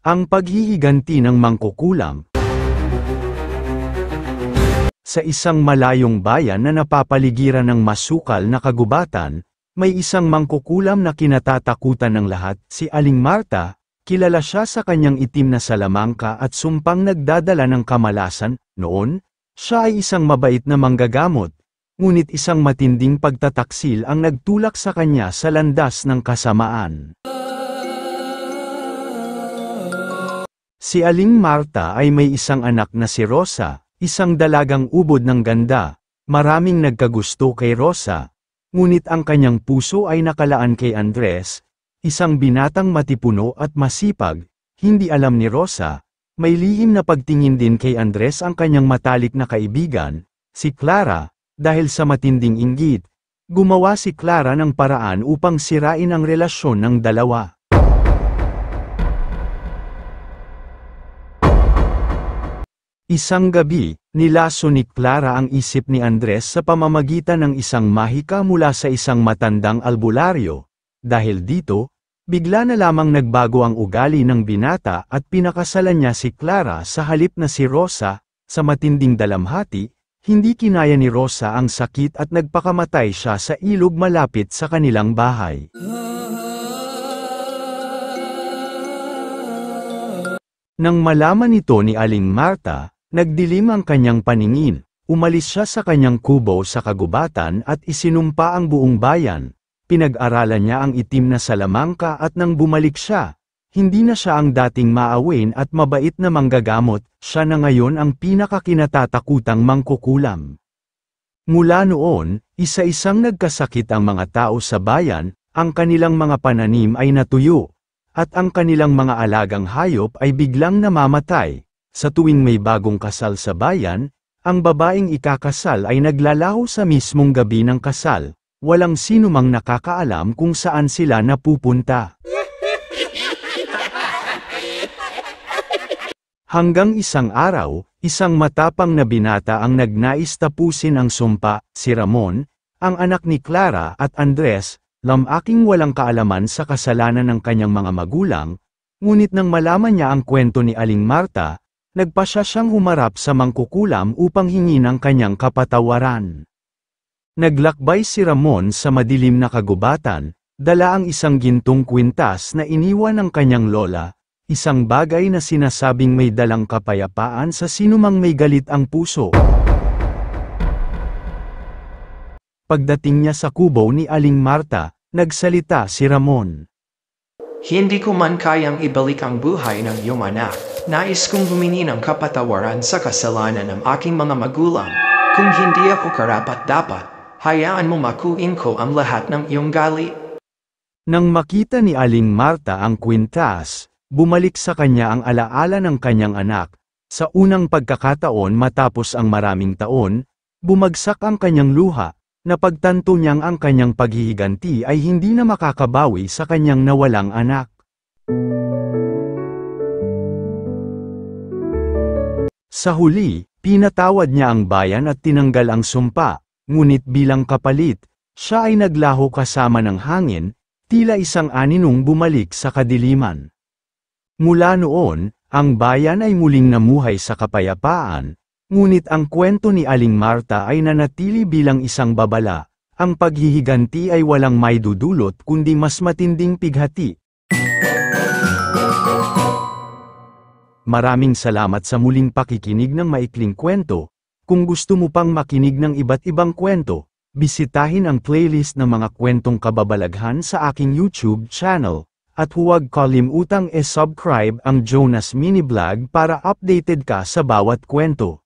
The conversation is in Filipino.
Ang paghihiganti ng mangkukulam. Sa isang malayong bayan na napapaligiran ng masukal na kagubatan, may isang mangkukulam na kinatatakutan ng lahat, si Aling Marta. Kilala siya sa kanyang itim na salamangka at sumpang nagdadala ng kamalasan. Noon, siya ay isang mabait na manggagamot, ngunit isang matinding pagtataksil ang nagtulak sa kanya sa landas ng kasamaan. Si Aling Marta ay may isang anak na si Rosa, isang dalagang ubod ng ganda. Maraming nagkagusto kay Rosa, ngunit ang kanyang puso ay nakalaan kay Andres, isang binatang matipuno at masipag. Hindi alam ni Rosa, may lihim na pagtingin din kay Andres ang kanyang matalik na kaibigan, si Clara. Dahil sa matinding inggit, gumawa si Clara ng paraan upang sirain ang relasyon ng dalawa. Isang gabi, nilaso ni Clara ang isip ni Andres sa pamamagitan ng isang mahika mula sa isang matandang albularyo. Dahil dito, bigla na lamang nagbago ang ugali ng binata at pinakasalan niya si Clara sa halip na si Rosa. Sa matinding dalamhati, hindi kinaya ni Rosa ang sakit at nagpakamatay siya sa ilog malapit sa kanilang bahay. Nang malaman ito ni Aling Marta, nagdilim ang kanyang paningin, umalis siya sa kanyang kubo sa kagubatan at isinumpa ang buong bayan. Pinag-aralan niya ang itim na salamangka at nang bumalik siya, hindi na siya ang dating maawin at mabait na manggagamot, siya na ngayon ang pinakakinatatakutang mangkukulam. Mula noon, isa-isang nagkasakit ang mga tao sa bayan, ang kanilang mga pananim ay natuyo, at ang kanilang mga alagang hayop ay biglang namamatay. Sa tuwing may bagong kasal sa bayan, ang babaeng ikakasal ay naglalaho sa mismong gabi ng kasal. Walang sinumang nakakaalam kung saan sila napupunta. Hanggang isang araw, isang matapang na binata ang nagnais tapusin ang sumpa, si Ramon, ang anak ni Clara at Andres, lamaking walang kaalaman sa kasalanan ng kanyang mga magulang, ngunit nang malaman niya ang kwento ni Aling Marta, nagpasya siyang humarap sa mangkukulam upang hingi ng kanyang kapatawaran. Naglakbay si Ramon sa madilim na kagubatan, dala ang isang gintong kwintas na iniwan ng kanyang lola, isang bagay na sinasabing may dalang kapayapaan sa sinumang may galit ang puso. Pagdating niya sa kubo ni Aling Marta, nagsalita si Ramon. Hindi ko man kayang ibalik ang buhay ng iyong anak. Nais kong humingi ng kapatawaran sa kasalanan ng aking mga magulang. Kung hindi ako karapat-dapat, hayaan mo makuin ko ang lahat ng iyong galit. Nang makita ni Aling Marta ang kwintas, bumalik sa kanya ang alaala ng kanyang anak. Sa unang pagkakataon matapos ang maraming taon, bumagsak ang kanyang luha. Napagtanto niyang ang kanyang paghihiganti ay hindi na makakabawi sa kanyang nawalang anak. Sa huli, pinatawad niya ang bayan at tinanggal ang sumpa, ngunit bilang kapalit, siya ay naglaho kasama ng hangin, tila isang aninong bumalik sa kadiliman. Mula noon, ang bayan ay muling namuhay sa kapayapaan, ngunit ang kwento ni Aling Marta ay nanatili bilang isang babala. Ang paghihiganti ay walang maidudulot kundi mas matinding pighati. Maraming salamat sa muling pakikinig ng maikling kwento. Kung gusto mo pang makinig ng iba't ibang kwento, bisitahin ang playlist ng mga kwentong kababalaghan sa aking YouTube channel. At huwag kalimutang e-subscribe ang Jonas Mini Vlog para updated ka sa bawat kwento.